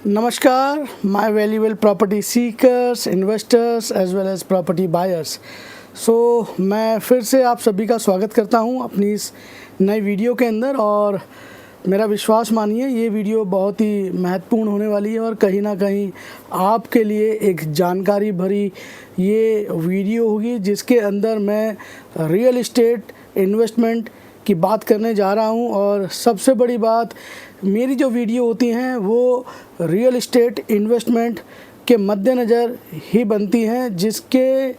नमस्कार my valuable property seekers, investors as well as property buyers. मैं फिर से आप सभी का स्वागत करता हूं अपनी इस नई वीडियो के अंदर। और मेरा विश्वास मानिए ये वीडियो बहुत ही महत्वपूर्ण होने वाली है और कहीं ना कहीं आपके लिए एक जानकारी भरी ये वीडियो होगी, जिसके अंदर मैं रियल एस्टेट इन्वेस्टमेंट की बात करने जा रहा हूं। और सबसे बड़ी बात, मेरी जो वीडियो होती हैं वो रियल एस्टेट इन्वेस्टमेंट के मद्देनज़र ही बनती हैं, जिसके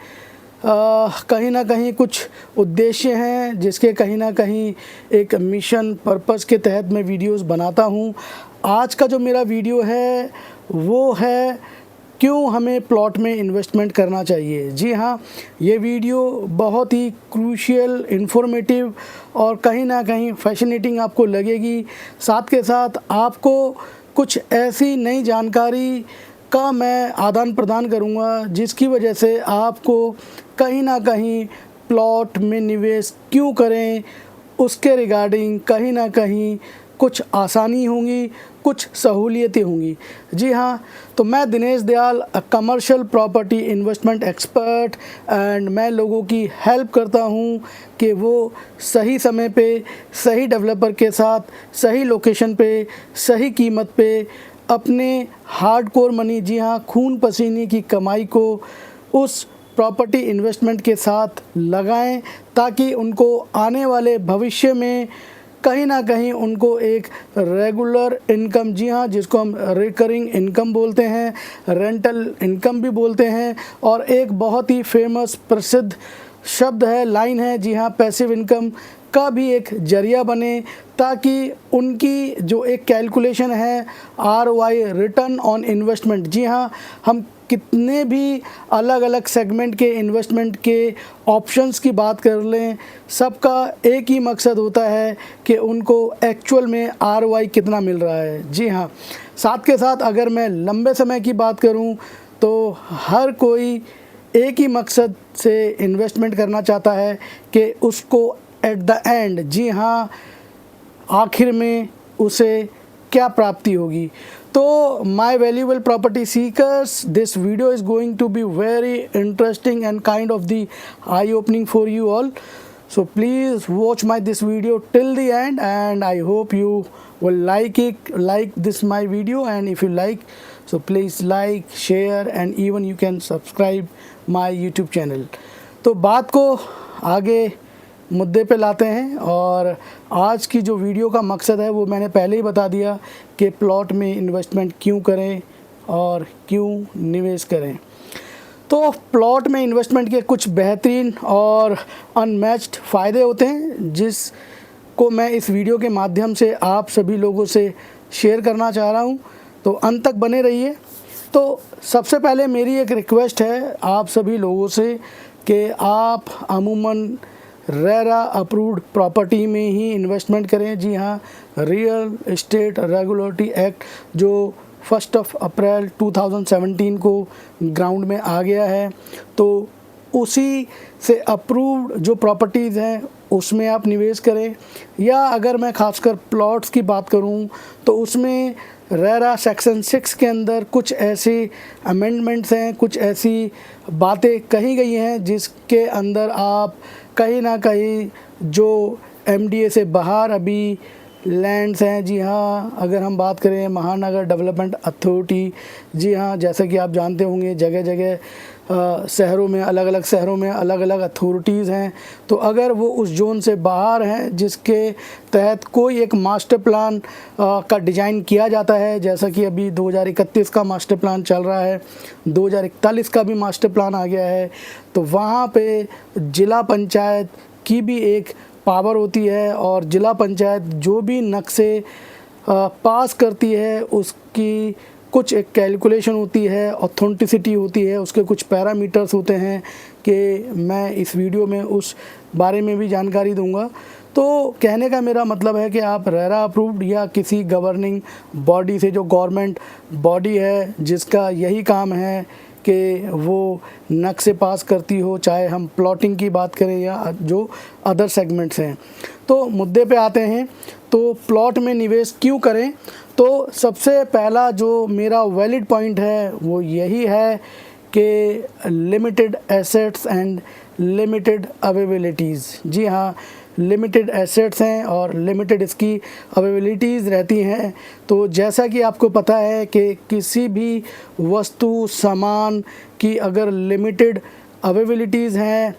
कहीं ना कहीं कुछ उद्देश्य हैं, जिसके कहीं ना कहीं एक मिशन पर्पस के तहत मैं वीडियोस बनाता हूं। आज का जो मेरा वीडियो है वो है क्यों हमें प्लॉट में इन्वेस्टमेंट करना चाहिए। जी हाँ, ये वीडियो बहुत ही क्रूशियल, इन्फॉर्मेटिव और कहीं ना कहीं फैसिनेटिंग आपको लगेगी। साथ के साथ आपको कुछ ऐसी नई जानकारी का मैं आदान प्रदान करूंगा जिसकी वजह से आपको कहीं ना कहीं प्लॉट में निवेश क्यों करें उसके रिगार्डिंग कहीं ना कहीं कुछ आसानी होंगी, कुछ सहूलियतें होंगी। जी हाँ, तो मैं Dinesh Dayal, commercial property investment expert, and मैं लोगों की हेल्प करता हूँ कि वो सही समय पे, सही डेवलपर के साथ, सही लोकेशन पे, सही कीमत पे अपने हार्डकोर मनी, जी हाँ, खून पसीने की कमाई को उस प्रॉपर्टी इन्वेस्टमेंट के साथ लगाएं, ताकि उनको आने वाले भविष्य में कहीं ना कहीं उनको एक रेगुलर इनकम, जी हाँ, जिसको हम रिकरिंग इनकम बोलते हैं, रेंटल इनकम भी बोलते हैं, और एक बहुत ही फेमस प्रसिद्ध शब्द है, लाइन है, जी हाँ, पैसिव इनकम का भी एक जरिया बने, ताकि उनकी जो एक कैलकुलेशन है ROI, रिटर्न ऑन इन्वेस्टमेंट, जी हाँ, हम कितने भी अलग अलग सेगमेंट के इन्वेस्टमेंट के ऑप्शंस की बात कर लें, सबका एक ही मकसद होता है कि उनको एक्चुअल में ROI कितना मिल रहा है। जी हाँ, साथ के साथ अगर मैं लंबे समय की बात करूं तो हर कोई एक ही मकसद से इन्वेस्टमेंट करना चाहता है कि उसको एट द एंड, जी हाँ, आखिर में उसे क्या प्राप्ति होगी। तो my valuable property seekers, this video is going to be very interesting and kind of the eye opening for you all. So please watch this video till the end, and I hope you will like this my video, and if you like, so please like, share, and even you can subscribe my YouTube channel. तो बात को आगे मुद्दे पे लाते हैं, और आज की जो वीडियो का मकसद है वो मैंने पहले ही बता दिया कि प्लॉट में इन्वेस्टमेंट क्यों करें और क्यों निवेश करें। तो प्लॉट में इन्वेस्टमेंट के कुछ बेहतरीन और अनमैच्ड फ़ायदे होते हैं, जिसको मैं इस वीडियो के माध्यम से आप सभी लोगों से शेयर करना चाह रहा हूं। तो अंत तक बने रहिए। तो सबसे पहले मेरी एक रिक्वेस्ट है आप सभी लोगों से कि आप अमूमन रेरा अप्रूव्ड प्रॉपर्टी में ही इन्वेस्टमेंट करें। जी हाँ, रियल एस्टेट रेगुलेटरी एक्ट जो 1 अप्रैल 2017 को ग्राउंड में आ गया है, तो उसी से अप्रूव्ड जो प्रॉपर्टीज़ हैं उसमें आप निवेश करें। या अगर मैं खासकर प्लॉट्स की बात करूं तो उसमें रेरा सेक्शन 6 के अंदर कुछ ऐसे अमेंडमेंट्स हैं, कुछ ऐसी बातें कही गई हैं जिसके अंदर आप कहीं ना कहीं जो MDA से बाहर अभी लैंड्स हैं, जी हाँ, अगर हम बात करें महानगर डेवलपमेंट अथॉरिटी, जी हाँ, जैसे कि आप जानते होंगे जगह जगह शहरों में, अलग अलग शहरों में अलग अलग अथॉरिटीज़ हैं। तो अगर वो उस जोन से बाहर हैं जिसके तहत कोई एक मास्टर प्लान का डिज़ाइन किया जाता है, जैसा कि अभी 2031 का मास्टर प्लान चल रहा है, 2041 का भी मास्टर प्लान आ गया है, तो वहाँ पे जिला पंचायत की भी एक पावर होती है, और जिला पंचायत जो भी नक्शे पास करती है उसकी कुछ एक कैलकुलेशन होती है, ऑथेंटिसिटी होती है, उसके कुछ पैरामीटर्स होते हैं कि मैं इस वीडियो में उस बारे में भी जानकारी दूंगा। तो कहने का मेरा मतलब है कि आप रेरा अप्रूव्ड या किसी गवर्निंग बॉडी से, जो गवर्नमेंट बॉडी है जिसका यही काम है कि वो नक्शे पास करती हो, चाहे हम प्लॉटिंग की बात करें या जो अदर सेगमेंट्स हैं। तो मुद्दे पे आते हैं, तो प्लॉट में निवेश क्यों करें। तो सबसे पहला जो मेरा वैलिड पॉइंट है वो यही है कि limited assets and limited availabilities. जी हाँ, लिमिटेड एसेट्स हैं और लिमिटेड इसकी अवेलेबिलिटीज़ रहती हैं। तो जैसा कि आपको पता है कि किसी भी वस्तु सामान की अगर लिमिटेड अवेलेबिलिटीज़ हैं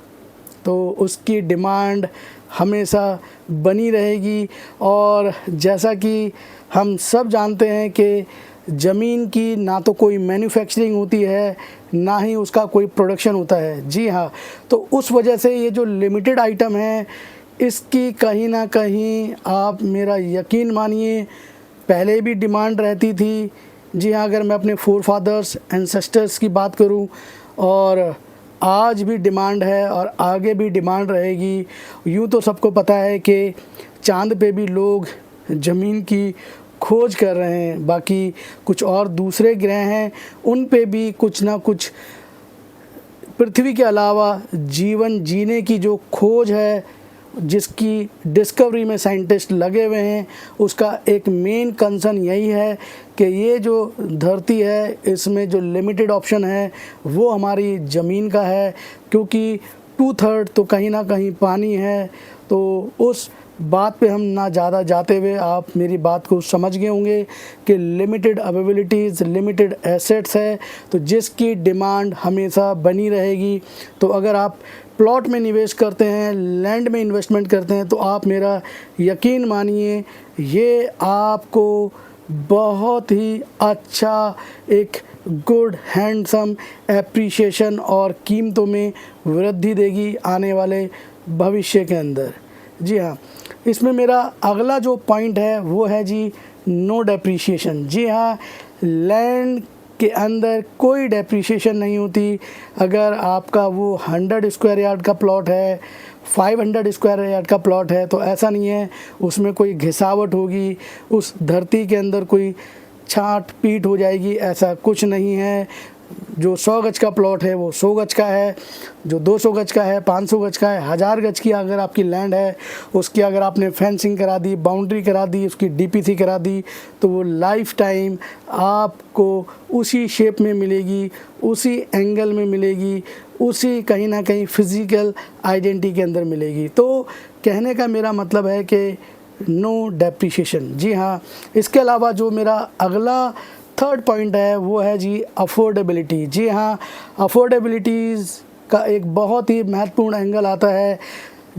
तो उसकी डिमांड हमेशा बनी रहेगी। और जैसा कि हम सब जानते हैं कि ज़मीन की ना तो कोई मैन्युफैक्चरिंग होती है, ना ही उसका कोई प्रोडक्शन होता है। जी हाँ, तो उस वजह से ये जो लिमिटेड आइटम है इसकी कहीं ना कहीं आप मेरा यकीन मानिए पहले भी डिमांड रहती थी। जी हाँ, अगर मैं अपने फोर फादर्स एंसेस्टर्स की बात करूं, और आज भी डिमांड है और आगे भी डिमांड रहेगी। यूँ तो सबको पता है कि चांद पे भी लोग ज़मीन की खोज कर रहे हैं, बाकी कुछ और दूसरे ग्रह हैं उन पे भी कुछ ना कुछ पृथ्वी के अलावा जीवन जीने की जो खोज है, जिसकी डिस्कवरी में साइंटिस्ट लगे हुए हैं, उसका एक मेन कंसर्न यही है कि ये जो धरती है इसमें जो लिमिटेड ऑप्शन है वो हमारी ज़मीन का है, क्योंकि 2/3 तो कहीं ना कहीं पानी है। तो उस बात पे हम ना ज़्यादा जाते हुए आप मेरी बात को समझ गए होंगे कि लिमिटेड अवेलेबिलिटीज़, लिमिटेड एसेट्स है तो जिसकी डिमांड हमेशा बनी रहेगी। तो अगर आप प्लॉट में निवेश करते हैं, लैंड में इन्वेस्टमेंट करते हैं, तो आप मेरा यकीन मानिए ये आपको बहुत ही अच्छा एक गुड हैंडसम एप्रिसिएशन और कीमतों में वृद्धि देगी आने वाले भविष्य के अंदर। जी हाँ, इसमें मेरा अगला जो पॉइंट है वो है जी नो डेप्रिसिएशन। जी हाँ, लैंड के अंदर कोई डेप्रिसिएशन नहीं होती। अगर आपका वो 100 स्क्वायर यार्ड का प्लॉट है, 500 स्क्वायर यार्ड का प्लॉट है, तो ऐसा नहीं है उसमें कोई घिसावट होगी, उस धरती के अंदर कोई छाट पीट हो जाएगी, ऐसा कुछ नहीं है। जो 100 गज का प्लॉट है वो 100 गज का है, जो 200 गज का है, 500 गज का है, 1000 गज की अगर आपकी लैंड है, उसकी अगर आपने फेंसिंग करा दी, बाउंड्री करा दी, उसकी डीपीसी करा दी, तो वो लाइफ टाइम आपको उसी शेप में मिलेगी, उसी एंगल में मिलेगी, उसी कहीं ना कहीं फिज़िकल आइडेंटिटी के अंदर मिलेगी। तो कहने का मेरा मतलब है कि नो डेप्रिसिएशन। जी हाँ, इसके अलावा जो मेरा अगला थर्ड पॉइंट है वो है जी अफोर्डेबिलिटी। जी हाँ, अफोर्डेबिलिटीज़ का एक बहुत ही महत्वपूर्ण एंगल आता है।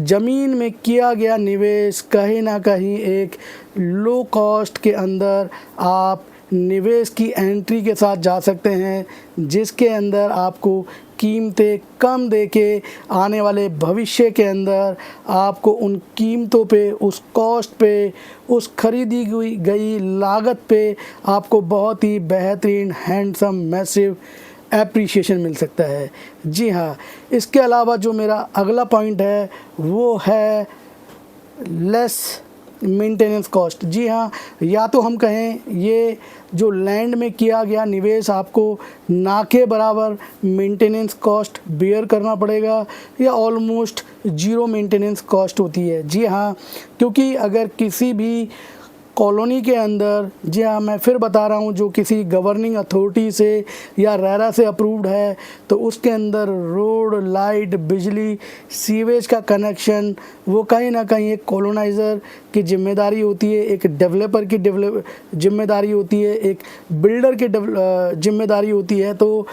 ज़मीन में किया गया निवेश कहीं ना कहीं एक लो कॉस्ट के अंदर आप निवेश की एंट्री के साथ जा सकते हैं, जिसके अंदर आपको कीमतें कम देके आने वाले भविष्य के अंदर आपको उन कीमतों पे, उस कॉस्ट पे, उस खरीदी गई लागत पे आपको बहुत ही बेहतरीन हैंडसम मैसिव एप्रिसिएशन मिल सकता है। जी हाँ, इसके अलावा जो मेरा अगला पॉइंट है वो है लेस मेंटेनेंस कॉस्ट। जी हाँ, या तो हम कहें ये जो लैंड में किया गया निवेश आपको ना के बराबर मेंटेनेंस कॉस्ट बेयर करना पड़ेगा, या ऑलमोस्ट ज़ीरो मेंटेनेंस कॉस्ट होती है। जी हाँ, क्योंकि अगर किसी भी कॉलोनी के अंदर, जी हाँ मैं फिर बता रहा हूँ, जो किसी गवर्निंग अथॉरिटी से या रेरा से अप्रूव्ड है, तो उसके अंदर रोड, लाइट, बिजली, सीवेज का कनेक्शन वो कहीं ना कहीं एक कॉलोनाइज़र की जिम्मेदारी होती है, एक डेवलपर की जिम्मेदारी होती है, एक बिल्डर की जिम्मेदारी होती है। तो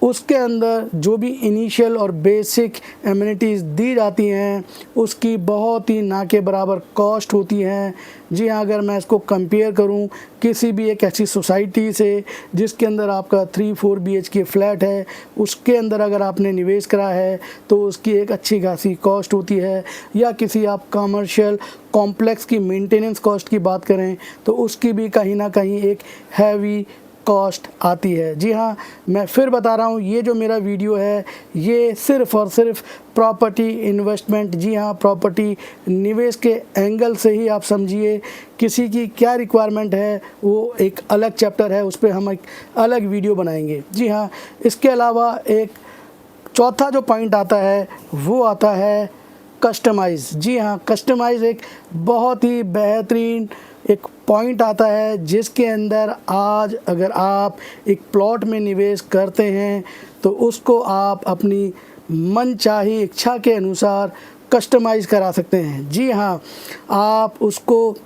उसके अंदर जो भी इनिशियल और बेसिक एमिनिटीज़ दी जाती हैं उसकी बहुत ही ना के बराबर कॉस्ट होती हैं। जी हाँ, अगर मैं इसको कंपेयर करूं किसी भी एक ऐसी सोसाइटी से जिसके अंदर आपका 3-4 BHK फ्लैट है, उसके अंदर अगर आपने निवेश करा है तो उसकी एक अच्छी खासी कॉस्ट होती है, या किसी आप कमर्शियल कॉम्प्लेक्स की मेंटेनेंस कॉस्ट की बात करें तो उसकी भी कहीं ना कहीं एक हैवी कॉस्ट आती है। जी हाँ, मैं फिर बता रहा हूँ, ये जो मेरा वीडियो है ये सिर्फ़ और सिर्फ प्रॉपर्टी इन्वेस्टमेंट, जी हाँ प्रॉपर्टी निवेश के एंगल से ही आप समझिए। किसी की क्या रिक्वायरमेंट है वो एक अलग चैप्टर है, उस पर हम एक अलग वीडियो बनाएंगे। जी हाँ, इसके अलावा एक चौथा जो पॉइंट आता है वो आता है कस्टमाइज़। जी हाँ, कस्टमाइज़ एक बहुत ही बेहतरीन एक पॉइंट आता है जिसके अंदर आज अगर आप एक प्लॉट में निवेश करते हैं तो उसको आप अपनी मनचाही इच्छा के अनुसार कस्टमाइज़ करा सकते हैं। जी हाँ, आप उसको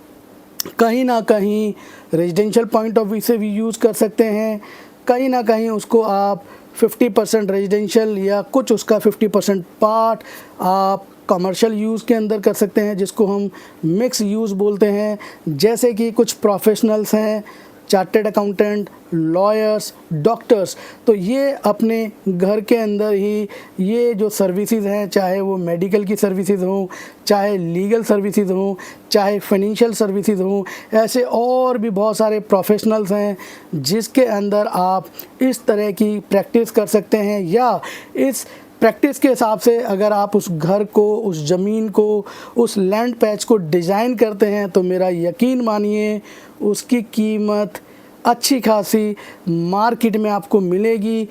कहीं ना कहीं रेजिडेंशियल पॉइंट ऑफ व्यू से भी यूज़ कर सकते हैं, कहीं ना कहीं उसको आप 50% रेजिडेंशियल या कुछ उसका 50% पार्ट आप कमर्शियल यूज़ के अंदर कर सकते हैं, जिसको हम मिक्स यूज़ बोलते हैं। जैसे कि कुछ प्रोफेशनल्स हैं, चार्टर्ड अकाउंटेंट, लॉयर्स, डॉक्टर्स, तो ये अपने घर के अंदर ही ये जो सर्विसेज हैं, चाहे वो मेडिकल की सर्विसेज हों, चाहे लीगल सर्विसेज हों, चाहे फाइनेंशियल सर्विसेज हों, ऐसे और भी बहुत सारे प्रोफेशनल्स हैं जिसके अंदर आप इस तरह की प्रैक्टिस कर सकते हैं। या इस प्रैक्टिस के हिसाब से अगर आप उस घर को, उस ज़मीन को, उस लैंड पैच को डिज़ाइन करते हैं तो मेरा यकीन मानिए उसकी कीमत अच्छी खासी मार्केट में आपको मिलेगी।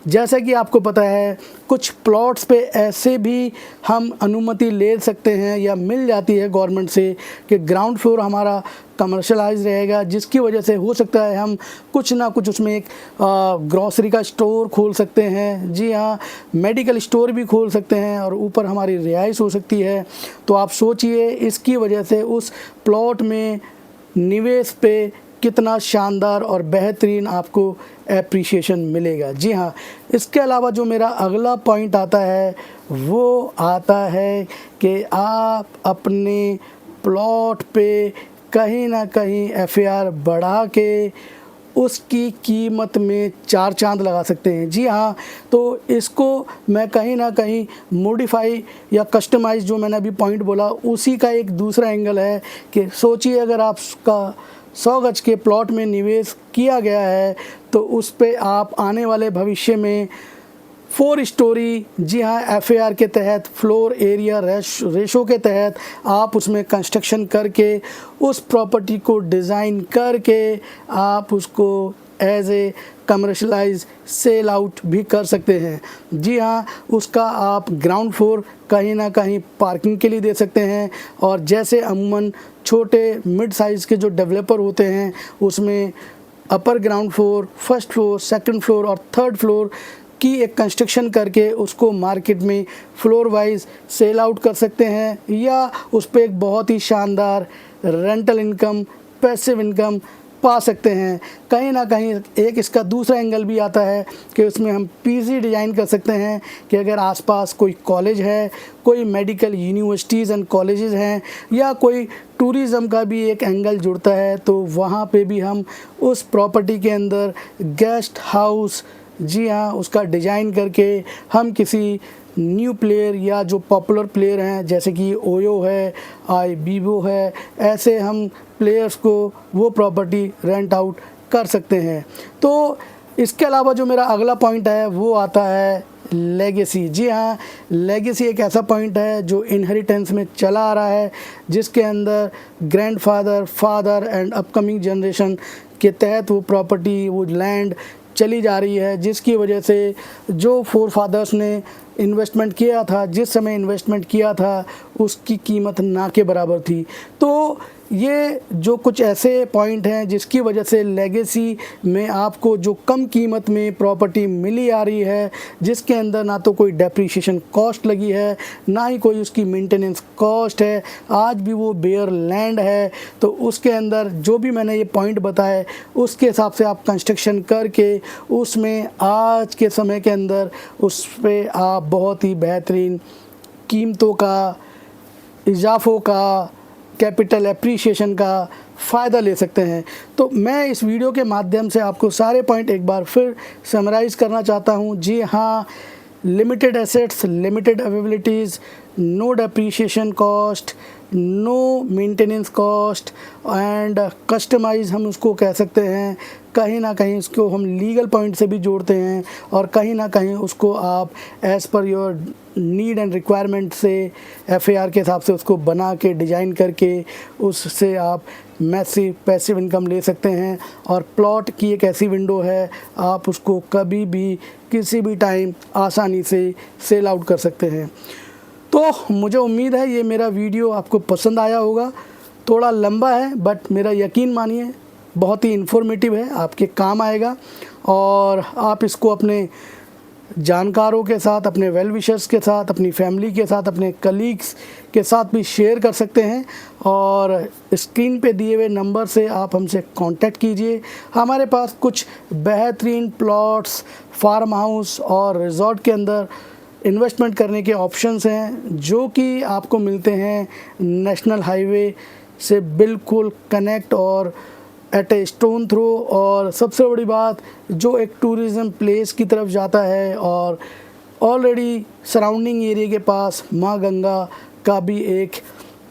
जैसा कि आपको पता है कुछ प्लॉट्स पे ऐसे भी हम अनुमति ले सकते हैं या मिल जाती है गवर्नमेंट से कि ग्राउंड फ्लोर हमारा कमर्शलाइज रहेगा, जिसकी वजह से हो सकता है हम कुछ ना कुछ उसमें एक ग्रॉसरी का स्टोर खोल सकते हैं। जी हाँ, मेडिकल स्टोर भी खोल सकते हैं और ऊपर हमारी रिहाइश हो सकती है। तो आप सोचिए इसकी वजह से उस प्लॉट में निवेश पे कितना शानदार और बेहतरीन आपको एप्रिसिएशन मिलेगा। जी हाँ, इसके अलावा जो मेरा अगला पॉइंट आता है वो आता है कि आप अपने प्लॉट पे कहीं ना कहीं एफआर बढ़ा के उसकी कीमत में 4 चांद लगा सकते हैं। जी हाँ, तो इसको मैं कहीं ना कहीं मॉडिफाई या कस्टमाइज़, जो मैंने अभी पॉइंट बोला, उसी का एक दूसरा एंगल है कि सोचिए अगर आपका 100 गज के प्लॉट में निवेश किया गया है तो उस पे आप आने वाले भविष्य में 4 स्टोरी, जी हाँ, एफआर के तहत फ्लोर एरिया रेशो के तहत आप उसमें कंस्ट्रक्शन करके उस प्रॉपर्टी को डिज़ाइन करके आप उसको as a commercialize sell out भी कर सकते हैं। जी हाँ, उसका आप ग्राउंड फ्लोर कहीं ना कहीं पार्किंग के लिए दे सकते हैं। और जैसे अमूमन छोटे मिड साइज़ के जो डेवलपर होते हैं उसमें upper ground floor, first floor, second floor और थर्ड फ्लोर की एक कंस्ट्रक्शन करके उसको मार्केट में फ्लोर वाइज सेल आउट कर सकते हैं, या उस पर एक बहुत ही शानदार रेंटल इनकम, पैसिव इनकम पा सकते हैं। कहीं ना कहीं एक इसका दूसरा एंगल भी आता है कि उसमें हम पीजी डिज़ाइन कर सकते हैं कि अगर आसपास कोई कॉलेज है, कोई मेडिकल यूनिवर्सिटीज़ एंड कॉलेजेस हैं, या कोई टूरिज़्म का भी एक एंगल जुड़ता है, तो वहाँ पे भी हम उस प्रॉपर्टी के अंदर गेस्ट हाउस, जी हाँ, उसका डिज़ाइन करके हम किसी न्यू प्लेयर या जो पॉपुलर प्लेयर हैं जैसे कि ओयो है, बीबो है, ऐसे हम प्लेयर्स को वो प्रॉपर्टी रेंट आउट कर सकते हैं। तो इसके अलावा जो मेरा अगला पॉइंट है वो आता है लेगेसी। जी हाँ, लेगेसी एक ऐसा पॉइंट है जो इनहेरिटेंस में चला आ रहा है, जिसके अंदर grandfather, father and upcoming generation के तहत वो प्रॉपर्टी, वो लैंड चली जा रही है, जिसकी वजह से जो फोर फादर्स ने इन्वेस्टमेंट किया था, जिस समय इन्वेस्टमेंट किया था, उसकी कीमत ना के बराबर थी। तो ये जो कुछ ऐसे पॉइंट हैं जिसकी वजह से लेगेसी में आपको जो कम कीमत में प्रॉपर्टी मिली आ रही है, जिसके अंदर ना तो कोई डेप्रिसिएशन कॉस्ट लगी है, ना ही कोई उसकी मेंटेनेंस कॉस्ट है, आज भी वो बेयर लैंड है, तो उसके अंदर जो भी मैंने ये पॉइंट बताए उसके हिसाब से आप कंस्ट्रक्शन करके उसमें आज के समय के अंदर उस पर आप बहुत ही बेहतरीन कीमतों का, इजाफों का, कैपिटल एप्रिसिएशन का फ़ायदा ले सकते हैं। तो मैं इस वीडियो के माध्यम से आपको सारे पॉइंट एक बार फिर समराइज़ करना चाहता हूँ। जी हाँ, limited assets, limited availabilities, no depreciation cost, no maintenance cost and customize हम उसको कह सकते हैं। कहीं ना कहीं उसको हम लीगल पॉइंट से भी जोड़ते हैं और कहीं ना कहीं उसको आप as per your need and requirement से एफआर के हिसाब से उसको बना के डिज़ाइन करके उससे आप मैसिव पैसिव इनकम ले सकते हैं। और प्लॉट की एक ऐसी विंडो है, आप उसको कभी भी किसी भी टाइम आसानी से सेल आउट कर सकते हैं। तो मुझे उम्मीद है ये मेरा वीडियो आपको पसंद आया होगा। थोड़ा लंबा है बट मेरा यकीन मानिए बहुत ही इन्फॉर्मेटिव है, आपके काम आएगा और आप इसको अपने जानकारों के साथ, अपने वेल विशर्स के साथ, अपनी फैमिली के साथ, अपने कलीग्स के साथ भी शेयर कर सकते हैं। और स्क्रीन पे दिए हुए नंबर से आप हमसे कांटेक्ट कीजिए। हमारे पास कुछ बेहतरीन प्लॉट्स, फार्म हाउस और रिजॉर्ट के अंदर इन्वेस्टमेंट करने के ऑप्शंस हैं जो कि आपको मिलते हैं नेशनल हाईवे से बिल्कुल कनेक्ट और एट ए स्टोन थ्रो। और सबसे बड़ी बात, जो एक टूरिज़म प्लेस की तरफ जाता है और ऑलरेडी सराउंडिंग एरिया के पास माँ गंगा का भी एक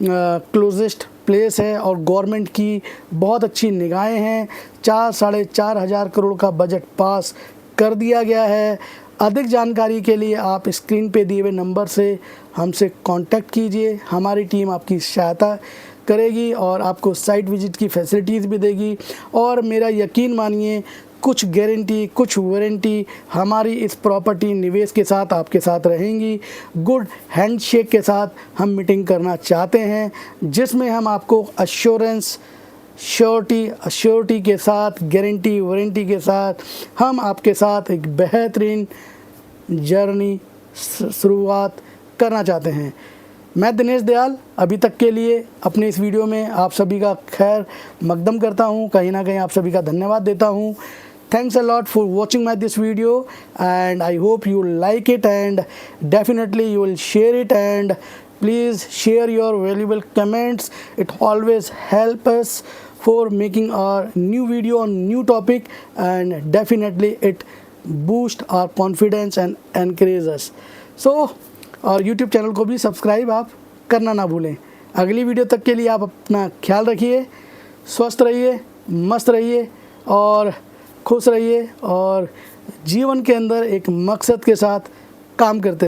क्लोजेस्ट प्लेस है और गवर्नमेंट की बहुत अच्छी निगाहें हैं। 4-4.5 हज़ार करोड़ का बजट पास कर दिया गया है। अधिक जानकारी के लिए आप स्क्रीन पे दिए हुए नंबर से हमसे कांटेक्ट कीजिए। हमारी टीम आपकी सहायता करेगी और आपको साइट विजिट की फैसिलिटीज़ भी देगी। और मेरा यकीन मानिए कुछ गारंटी, कुछ वारंटी हमारी इस प्रॉपर्टी निवेश के साथ आपके साथ रहेंगी। गुड हैंडशेक के साथ हम मीटिंग करना चाहते हैं जिसमें हम आपको अश्योरेंस, श्योरिटी के साथ, गारंटी, वारंटी के साथ हम आपके साथ एक बेहतरीन जर्नी शुरुआत करना चाहते हैं। मैं दिनेश दयाल अभी तक के लिए अपने इस वीडियो में आप सभी का खैर मकदम करता हूँ, कहीं ना कहीं आप सभी का धन्यवाद देता हूँ। Thanks a lot for watching my this video and I hope you like it and definitely you will share it and please share your valuable comments. It always help us for making our new video on new topic and definitely it boost our confidence and encourage us. So और YouTube channel को भी subscribe आप करना ना भूलें। अगली video तक के लिए आप अपना ख्याल रखिए, स्वस्थ रहिए, मस्त रहिए और खुश रहिए और जीवन के अंदर एक मकसद के साथ काम करते